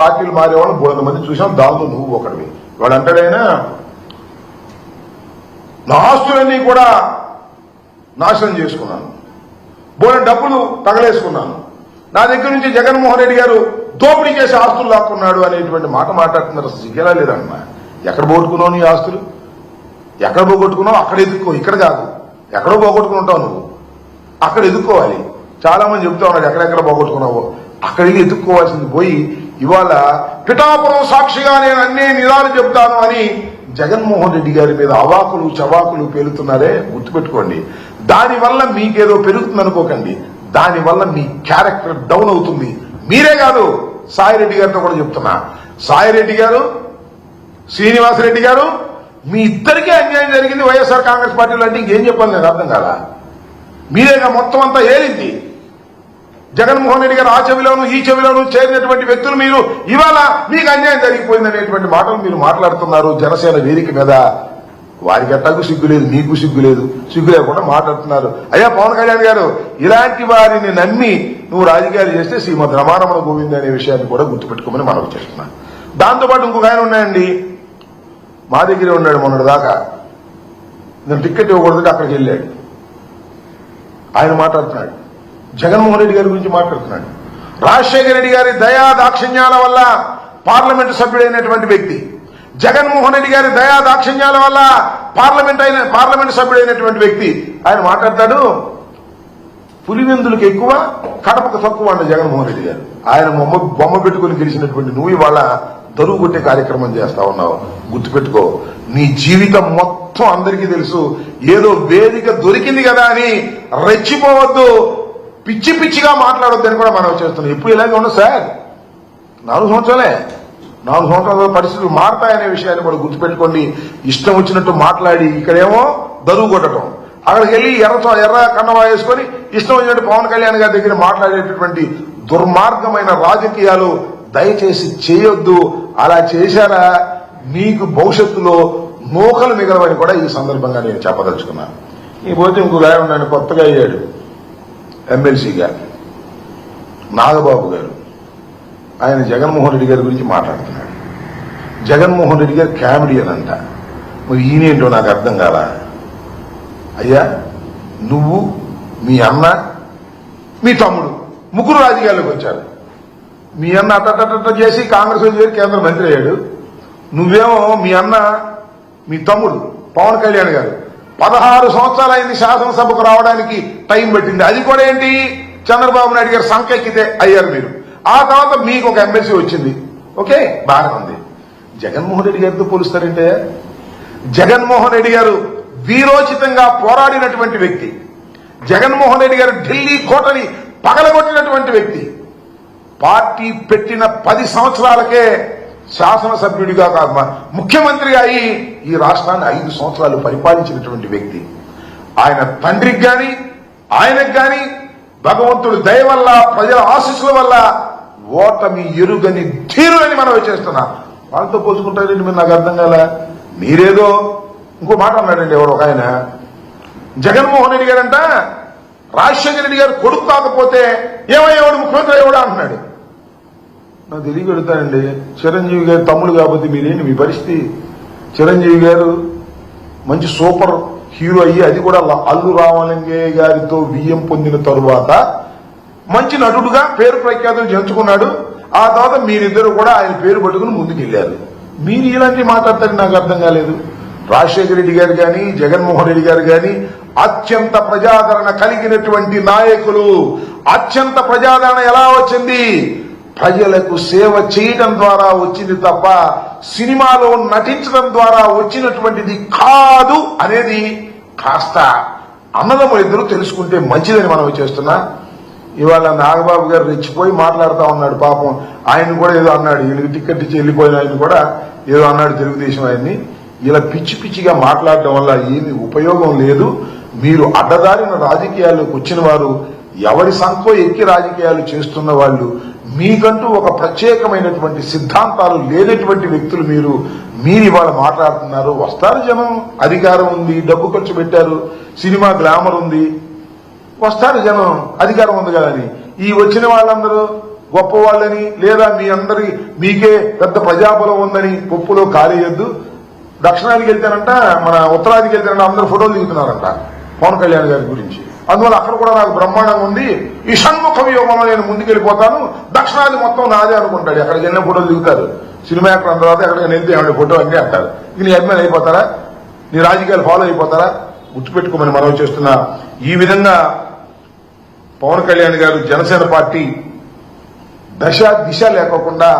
పార్టీలు మారేవాళ్ళు 300 మంది చూసాం, దాంతో నువ్వు ఒకటివి. వాడు అంటాడైనా నా ఆస్తులన్నీ కూడా నాశనం చేసుకున్నాను, బోలెడు డబ్బులు తగలేసుకున్నాను, నా దగ్గర నుంచి జగన్మోహన్ రెడ్డి గారు దోపిడీ చేసి ఆస్తులు లాక్కున్నాడు అనేటువంటి మాట మాట్లాడుతున్నారు. సిగ్గేలా లేదన్నా? ఎక్కడ పోగొట్టుకున్నావు నీ ఆస్తులు? ఎక్కడ పోగొట్టుకున్నావు అక్కడ ఎదుక్కో, ఇక్కడ కాదు. ఎక్కడో పోగొట్టుకుంటావు నువ్వు, అక్కడ ఎదుక్కోవాలి. చాలా మంది చెప్తా ఉన్నారు ఎక్కడెక్కడ పోగొట్టుకున్నావో అక్కడికి ఎదుక్కోవాల్సింది పోయి ఇవాళ పిఠాపురం సాక్షిగా నేను అన్ని నిజాలు చెప్తాను అని జగన్మోహన్ రెడ్డి గారి మీద అవాకులు చవాకులు పేలుతున్నారే, గుర్తుపెట్టుకోండి. దానివల్ల మీకేదో పెరుగుతుంది అనుకోకండి, దానివల్ల మీ క్యారెక్టర్ డౌన్ అవుతుంది. మీరే కాదు, సాయిరెడ్డి గారితో కూడా చెప్తున్నా. సాయిరెడ్డి గారు, శ్రీనివాసరెడ్డి గారు, మీ ఇద్దరికీ అన్యాయం జరిగింది వైఎస్ఆర్ కాంగ్రెస్ పార్టీలో అంటే ఇంకేం చెప్పాలి నేను అర్థం కాదా? మీరేగా మొత్తం అంతా ఏలింది. జగన్మోహన్ రెడ్డి గారు ఆ చెవిలోను ఈ చెవిలోను చేరినటువంటి వ్యక్తులు మీరు ఇవాళ మీకు అన్యాయం జరిగిపోయింది అనేటువంటి మాటలు మీరు మాట్లాడుతున్నారు జనసేన వేదిక మీద. వారికి ఎట్టాకు సిగ్గులేదు, నీకు సిగ్గులేదు, సిగ్గు లేకుండా మాట్లాడుతున్నారు. అయ్యా పవన్ కళ్యాణ్ గారు, ఇలాంటి వారిని నమ్మి నువ్వు రాజకీయాలు చేస్తే శ్రీమద్ రమారమణ గోవింద్ అనే విషయాన్ని కూడా గుర్తుపెట్టుకోమని మనవి చేస్తున్నా. దాంతోపాటు ఇంకొక ఆయన ఉన్నాయండి, మా దగ్గరే ఉన్నాడు మొన్నటి దాకా. నేను టికెట్ ఇవ్వకూడదు అక్కడికి వెళ్ళాడు. ఆయన మాట్లాడుతున్నాడు, జగన్మోహన్ రెడ్డి గారి గురించి మాట్లాడుతున్నాడు. రాజశేఖర రెడ్డి గారి దయా దాక్షిణ్యాల వల్ల పార్లమెంటు సభ్యుడైనటువంటి వ్యక్తి, జగన్మోహన్ రెడ్డి గారి దయా దాక్షిణ్యాల వల్ల పార్లమెంటు సభ్యుడైనటువంటి వ్యక్తి ఆయన మాట్లాడతాడు. పులివెందులకు ఎక్కువ, కడపకు తక్కువ అండి జగన్మోహన్ రెడ్డి గారు. ఆయన బొమ్మ పెట్టుకుని గెలిచినటువంటి నువ్వు ఇవాళ దరువు కొట్టే కార్యక్రమం చేస్తా ఉన్నావు. గుర్తుపెట్టుకో, నీ జీవితం మొత్తం అందరికీ తెలుసు. ఏదో వేదిక దొరికింది కదా అని రెచ్చిపోవద్దు, పిచ్చి పిచ్చిగా మాట్లాడొద్దని కూడా మనం చేస్తున్నాం. ఎప్పుడు ఇలాగే ఉండదు సార్, 4 సంవత్సరాలే. 4 సంవత్సరాల పరిస్థితులు మారతాయనే విషయాన్ని కూడా గుర్తుపెట్టుకోండి. ఇష్టం వచ్చినట్టు మాట్లాడి ఇక్కడేమో దరువు కొట్టడం, అక్కడికి వెళ్ళి ఎర్ర కన్నవా వేసుకొని ఇష్టం వచ్చినట్టు పవన్ కళ్యాణ్ గారి దగ్గర మాట్లాడేటటువంటి దుర్మార్గమైన రాజకీయాలు దయచేసి చేయొద్దు. అలా చేశారా మీకు భవిష్యత్తులో నూకలు మిగలవని కూడా ఈ సందర్భంగా నేను చెప్పదలుచుకున్నాను. ఈ పోతే ఇంకొక ఆయన ఉన్నాను, కొత్తగా అయ్యాడు ఎమ్మెల్సీగా, నాగబాబు గారు. ఆయన జగన్మోహన్ రెడ్డి గారి గురించి మాట్లాడుతున్నాడు. జగన్మోహన్ రెడ్డి గారు కామెడియన్ అంట. మరి ఈయనేంటో నాకు అర్థం కాలా. అయ్యా, నువ్వు, మీ అన్న, మీ తమ్ముడు ముగ్గురు రాజకీయాల్లోకి వచ్చారు. మీ అన్న అట్ట చేసి కాంగ్రెస్ చేరి కేంద్ర మంత్రి అయ్యాడు. నువ్వేమో మీ అన్న, మీ తమ్ముడు పవన్ కళ్యాణ్ గారు 16 సంవత్సరాలు అయింది శాసనసభకు రావడానికి టైం పట్టింది. అది కూడా ఏంటి, చంద్రబాబు నాయుడు గారు సంకెక్కితే అయ్యారు మీరు. ఆ తర్వాత మీకు ఒక ఎమ్మెల్సీ వచ్చింది. ఓకే, బాగా ఉంది. జగన్మోహన్ రెడ్డి గారితో పోలుస్తారంటే, జగన్మోహన్ రెడ్డి గారు వీరోచితంగా పోరాడినటువంటి వ్యక్తి, జగన్మోహన్ రెడ్డి గారు ఢిల్లీ కోటని పగలగొట్టినటువంటి వ్యక్తి, పార్టీ పెట్టిన 10 సంవత్సరాలకే శాసనసభ్యుడిగా కాదు ముఖ్యమంత్రి అయి ఈ రాష్ట్రాన్ని 5 సంవత్సరాలు పరిపాలించినటువంటి వ్యక్తి. ఆయన తండ్రికి గాని ఆయనకు గాని భగవంతుడి దయ వల్ల, ప్రజల ఆశీస్సుల వల్ల ఓటమి ఎరుగని ధీరులని మనం చేస్తున్నా. వాళ్ళతో పోల్చుకుంటారండి మీరు, నాకు అర్థం కాల. మీరేదో ఇంకో మాట అన్నాడండి ఎవరు ఒక ఆయన, జగన్మోహన్ రెడ్డి గారంట రాజశేఖర రెడ్డి గారు కొడుకు కాకపోతే ఏమయ్యేవాడు, ముఖ్యమంత్రి అయ్యేవాడు అంటున్నాడు. నాకు తెలియగలుగుతానండి, చిరంజీవి గారు తమ్ముడు కాబట్టి మీరేంటి మీ పరిస్థితి? చిరంజీవి గారు మంచి సూపర్ హీరో అయ్యి, అది కూడా అల్లు రామలింగయ్య గారితో విజయం పొందిన తరువాత మంచి నటుడుగా పేరు ప్రఖ్యాతులు చెంచుకున్నాడు. ఆ తర్వాత మీరిద్దరు కూడా ఆయన పేరు పట్టుకుని ముందుకెళ్లారు. మీరు ఇలాంటి మాట్లాడతారని నాకు అర్థం కాలేదు. రాజశేఖర రెడ్డి గారు కానీ జగన్మోహన్ రెడ్డి గారు కానీ అత్యంత ప్రజాదరణ కలిగినటువంటి నాయకులు. అత్యంత ప్రజాదరణ ఎలా వచ్చింది? ప్రజలకు సేవ చేయడం ద్వారా వచ్చింది తప్ప సినిమాలో నటించడం ద్వారా వచ్చినటువంటిది కాదు అనేది కాస్త అన్నదమ్ములు ఇద్దరు తెలుసుకుంటే మంచిదని మనం చేస్తున్నా. ఇవాళ నాగబాబు గారు రెచ్చిపోయి మాట్లాడుతూ ఉన్నాడు. పాపం ఆయన కూడా ఏదో అన్నాడు, వీళ్ళకి టికెట్ ఇచ్చి వెళ్ళిపోయిన ఆయన కూడా ఏదో అన్నాడు తెలుగుదేశం ఆయన్ని. ఇలా పిచ్చి పిచ్చిగా మాట్లాడటం వల్ల ఏమీ ఉపయోగం లేదు. మీరు అడ్డదారిన రాజకీయాల్లోకి వచ్చిన వారు, ఎవరి సంఖో ఎక్కి రాజకీయాలు చేస్తున్న వాళ్ళు, మీకంటూ ఒక ప్రత్యేకమైనటువంటి సిద్ధాంతాలు లేనటువంటి వ్యక్తులు మీరు ఇవాళ మాట్లాడుతున్నారు. వస్తారు జనం, అధికారం ఉంది, డబ్బు ఖర్చు పెట్టారు, సినిమా గ్లామర్ ఉంది, వస్తారు జనం, అధికారం ఉంది కదా అని. ఈ వచ్చిన వాళ్ళందరూ గొప్పవాళ్ళని లేదా మీ అందరి మీకే పెద్ద ప్రజాబలం ఉందని పప్పులో కాలేయొద్దు. దక్షిణాదికి వెళ్తానంట, మన ఉత్తరాదికి వెళ్తానంట అందరూ ఫోటోలు దిగుతున్నారంట పవన్ కళ్యాణ్ గారి గురించి. అందువల్ల అక్కడ కూడా నాకు బ్రహ్మాండంగా ఉంది. ఈ షణ్ముఖ వ్యూహంలో నేను ముందుకెళ్ళిపోతాను, దక్షిణాది మొత్తం నాదే అనుకుంటాడు. ఎక్కడికి వెళ్ళిన ఫోటోలు దిగుతారు. సినిమా యాక్టర్ అన్న తర్వాత ఎక్కడికి వెళ్తే ఏమైనా ఫోటో అంటే అంటారు. ఇక నీ అభిమాని అయిపోతారా, నీ రాజకీయాలు ఫాలో అయిపోతారా? గుర్తుపెట్టుకోమని మనవి చేస్తున్నా. ఈ విధంగా పవన్ కళ్యాణ్ గారు జనసేన పార్టీ దిశ లేకోకుండా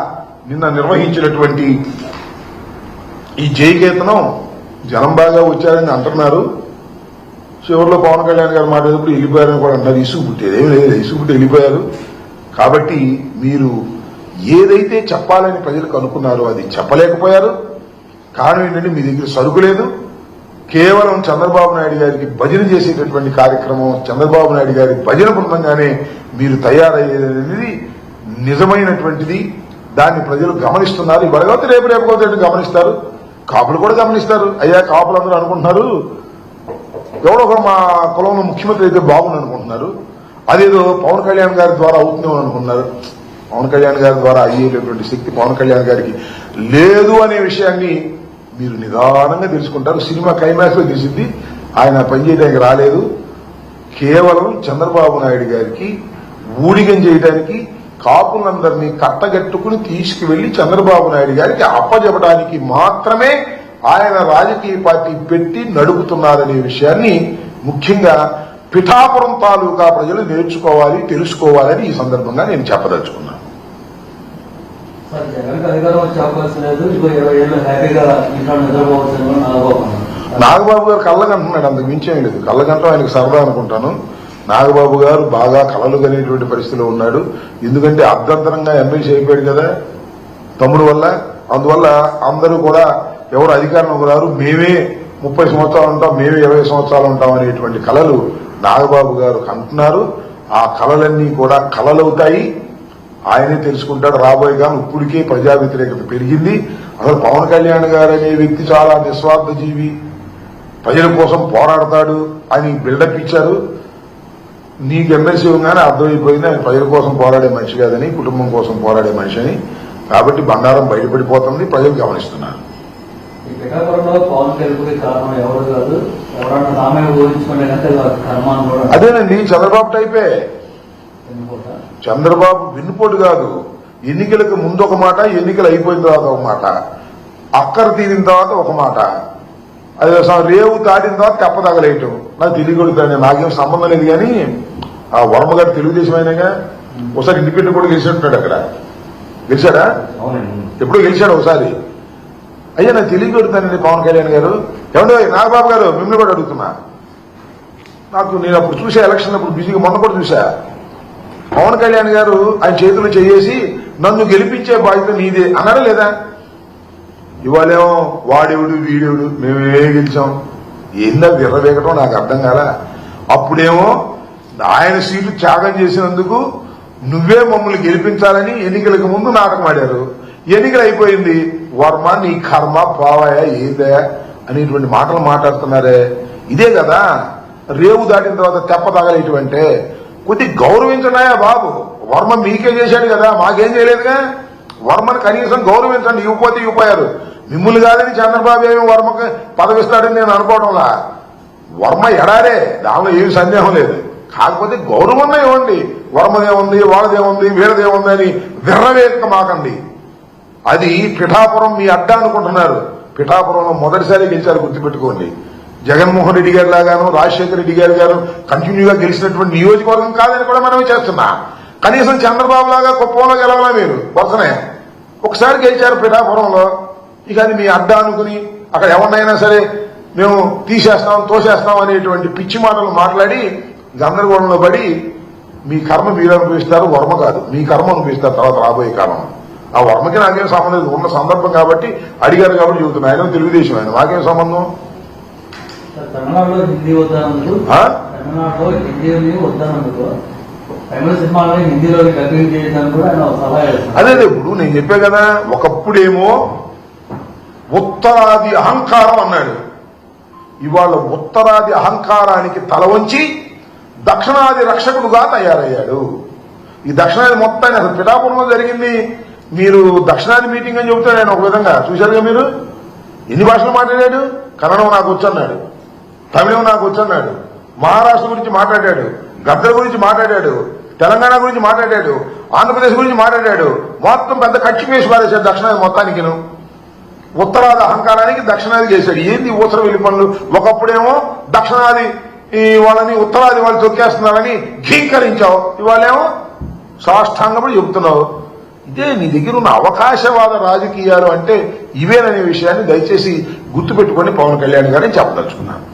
నిన్న నిర్వహించినటువంటి ఈ జయకేతనం జనం బాగా వచ్చారని అంటున్నారు. చివరిలో పవన్ కళ్యాణ్ గారు మాట్లాడేటప్పుడు వెళ్ళిపోయారని కూడా అంటారు. ఇసుగు పుట్టేది ఏమి లేదు, ఇసుగు పుట్టి వెళ్ళిపోయారు. కాబట్టి మీరు ఏదైతే చెప్పాలని ప్రజలకు అనుకున్నారో అది చెప్పలేకపోయారు. కారణం ఏంటంటే మీ దగ్గర సరుకు లేదు. కేవలం చంద్రబాబు నాయుడు గారికి భజన చేసేటటువంటి కార్యక్రమం, చంద్రబాబు నాయుడు గారి భజన బృందంగానే మీరు తయారయ్యేది నిజమైనటువంటిది. దాన్ని ప్రజలు గమనిస్తున్నారు. ఇవాళ రేపు గమనిస్తారు. కాపులు కూడా గమనిస్తారు. అయ్యా కాపులందరూ అనుకుంటున్నారు ఎవడో ఒక మా కులంలో ముఖ్యమంత్రి అయితే బాగుంది అనుకుంటున్నారు. అదేదో పవన్ కళ్యాణ్ గారి ద్వారా అవుతుందేమో అనుకుంటున్నారు. పవన్ కళ్యాణ్ గారి ద్వారా అయ్యేటటువంటి శక్తి పవన్ కళ్యాణ్ గారికి లేదు అనే విషయాన్ని మీరు నిదానంగా తెలుసుకుంటారు. సినిమా క్లైమాక్స్ లో తెలిసింది ఆయన పనిచేయడానికి రాలేదు. కేవలం చంద్రబాబు నాయుడు గారికి ఊడిగం చేయడానికి కాపులందరినీ కట్టగట్టుకుని తీసుకువెళ్లి చంద్రబాబు నాయుడు గారికి అప్పజెప్పడానికి మాత్రమే ఆయన రాజకీయ పార్టీ పెట్టి నడుపుతున్నారనే విషయాన్ని ముఖ్యంగా పిఠాపురం తాలూకా ప్రజలు నేర్చుకోవాలి, తెలుసుకోవాలని ఈ సందర్భంగా నేను చెప్పదలుచుకున్నాను. నాగబాబు గారు కళ్ళగంటున్నాడు, అంతకు మించేం లేదు. కళ్ళగంటం ఆయనకు సరదా అనుకుంటాను. నాగబాబు గారు బాగా కలలు కనేటువంటి పరిస్థితిలో ఉన్నాడు. ఎందుకంటే అర్ధంతరంగా ఎమ్మెల్సీ అయిపోయాడు కదా తమ్ముడు వల్ల. అందువల్ల అందరూ కూడా ఎవరు అధికారంలోకి రారు, మేమే 30 సంవత్సరాలు ఉంటాం, మేమే 20 సంవత్సరాలు ఉంటాం అనేటువంటి కలలు నాగబాబు గారు కంటున్నారు. ఆ కలలన్నీ కూడా కలలవుతాయి. ఆయనే తెలుసుకుంటాడు. రాబోయే కాలం ఇప్పటికే ప్రజా వ్యతిరేకత పెరిగింది. అసలు పవన్ కళ్యాణ్ గారు అనే వ్యక్తి చాలా నిస్వార్థ జీవి, ప్రజల కోసం పోరాడతాడు అని బిల్డప్ ఇచ్చారు. నీకు ఎమ్మెల్సీ ఉంగానే అర్థమైపోయింది ఆయన ప్రజల కోసం పోరాడే మనిషి కాదని, కుటుంబం కోసం పోరాడే మనిషి అని. కాబట్టి బండారం బయటపడిపోతుంది, ప్రజలు గమనిస్తున్నారు. అదేనండి చంద్రబాబు టైపే. చంద్రబాబు వెన్నుపోటు కాదు. ఎన్నికలకు ముందు ఒక మాట, ఎన్నికలు అయిపోయిన తర్వాత ఒక మాట, అక్కర తీరిన తర్వాత ఒక మాట, అది రేవు దాటిన తర్వాత తెప్పదగలేయటం. నాకు తెలియకూడదు, నాకేం సంబంధం లేదు. కానీ ఆ వర్మ గారు తెలుగుదేశం అయినాగా ఒకసారి ఇండిపెండెంట్ కూడా గెలిచినట్టున్నాడు. అక్కడ గెలిచాడా? ఎప్పుడో గెలిచాడు ఒకసారి. అయ్యా నాకు తెలియకూడదండి పవన్ కళ్యాణ్ గారు. ఏమంటే నాగబాబు గారు మిమ్మల్ని కూడా అడుగుతున్నా. నేను అప్పుడు చూసా, ఎలక్షన్ అప్పుడు బిజీగా మొన్న కూడా చూసా. పవన్ కళ్యాణ్ గారు ఆయన చేతులు చేసి నన్ను గెలిపించే బాధ్యత నీదే అన్నారా లేదా? ఇవాళేమో వాడెవడు వీడెవడు మేమే గెలిచాం. ఏందా విర్రవేగటం నాకు అర్థం కాల. అప్పుడేమో ఆయన సీట్లు త్యాగం చేసినందుకు నువ్వే మమ్మల్ని గెలిపించాలని ఎన్నికలకు ముందు నాటకం ఆడారు. ఎన్నికలు అయిపోయింది, వర్మ నీ కర్మ పోవాయా ఏందా అనేటువంటి మాటలు మాట్లాడుతున్నారే. ఇదే కదా రేవు దాటిన తర్వాత తెప్ప తగలేటువంటి. కొద్ది గౌరవించడాయా బాబు. వర్మ మీకే చేశాడు కదా, మాకేం చేయలేదుగా. వర్మను కనీసం గౌరవించండి. ఇవ్వపోయారు మిమ్మల్ని కాదని చంద్రబాబు ఏమి వర్మకు పదవిస్తాడని నేను అనుకోవడంలా. వర్మ ఎడారే, దానిలో ఏమి సందేహం లేదు. కాకపోతే గౌరవంగా ఇవ్వండి. వర్మదేముంది, వాళ్ళదేముంది, వీళ్ళదేముంది అని విర్రవేక మాకండి. అది పిఠాపురం మీ అడ్డా అనుకుంటున్నారు. పిఠాపురంలో మొదటిసారి గెలిచారు, గుర్తుపెట్టుకోండి. జగన్మోహన్ రెడ్డి గారి లాగాను రాజశేఖర రెడ్డి గారు కంటిన్యూగా గెలిచినటువంటి నియోజకవర్గం కాదని కూడా మనమే చేస్తున్నా. కనీసం చంద్రబాబు లాగా కుప్పంలో గెలవాలా మీరు? వరుసనే ఒకసారి గెలిచారు పిఠాపురంలో. ఇక అది మీ అడ్డా అనుకుని అక్కడ ఎవరినైనా సరే మేము తీసేస్తాం, తోసేస్తాం అనేటువంటి పిచ్చి మాటలు మాట్లాడి గందరగోళంలో పడి మీ కర్మ మీరు అనుభవిస్తారు, వర్మ కాదు. మీ కర్మ అనుభవిస్తారు తర్వాత రాబోయే కాలం. ఆ వర్మకి నాకేం సంబంధం లేదు. ఉన్న సందర్భం కాబట్టి అడిగారు కాబట్టి చెబుతున్నా. ఆయన తెలుగుదేశం, ఆయన నాకేం సంబంధం. తమిళనాడులో హిందీ వద్దనందుకు అదే ఇప్పుడు నేను చెప్పే కదా. ఒకప్పుడేమో ఉత్తరాది అహంకారం అన్నాడు. ఇవాళ ఉత్తరాది అహంకారానికి తల వంచి దక్షిణాది రక్షకుడుగా తయారయ్యాడు. ఈ దక్షిణాది మొత్తాన్ని అసలు పిఠాపురంలో జరిగింది. మీరు దక్షిణాది మీటింగ్ అని చెబుతాడు ఆయన ఒక విధంగా. చూశారుగా మీరు ఎన్ని భాషలు మాట్లాడాడు. కన్నడం నాకు వచ్చన్నాడు, తమిళం నాకు వచ్చన్నాడు, మహారాష్ట్ర గురించి మాట్లాడాడు, గద్దర్ గురించి మాట్లాడాడు, తెలంగాణ గురించి మాట్లాడాడు, ఆంధ్రప్రదేశ్ గురించి మాట్లాడాడు. మొత్తం పెద్ద కచ్చి వేసి పారేశాడు దక్షిణాది మొత్తానికి. ఉత్తరాది అహంకారానికి దక్షిణాది చేశాడు. ఏంది ఊసర వెళ్లి పనులు? ఒకప్పుడేమో దక్షిణాది వాళ్ళని ఉత్తరాది వాళ్ళు తొక్కేస్తున్నారని ఘీకరించావు, ఇవాళేమో సాష్టాంగపడి చెబుతున్నావు. ఇదే నీ దగ్గర ఉన్న అవకాశవాద రాజకీయాలు అంటే ఇవేననే విషయాన్ని దయచేసి గుర్తుపెట్టుకొని పవన్ కళ్యాణ్ గారిని చెప్పదలుచుకున్నాను.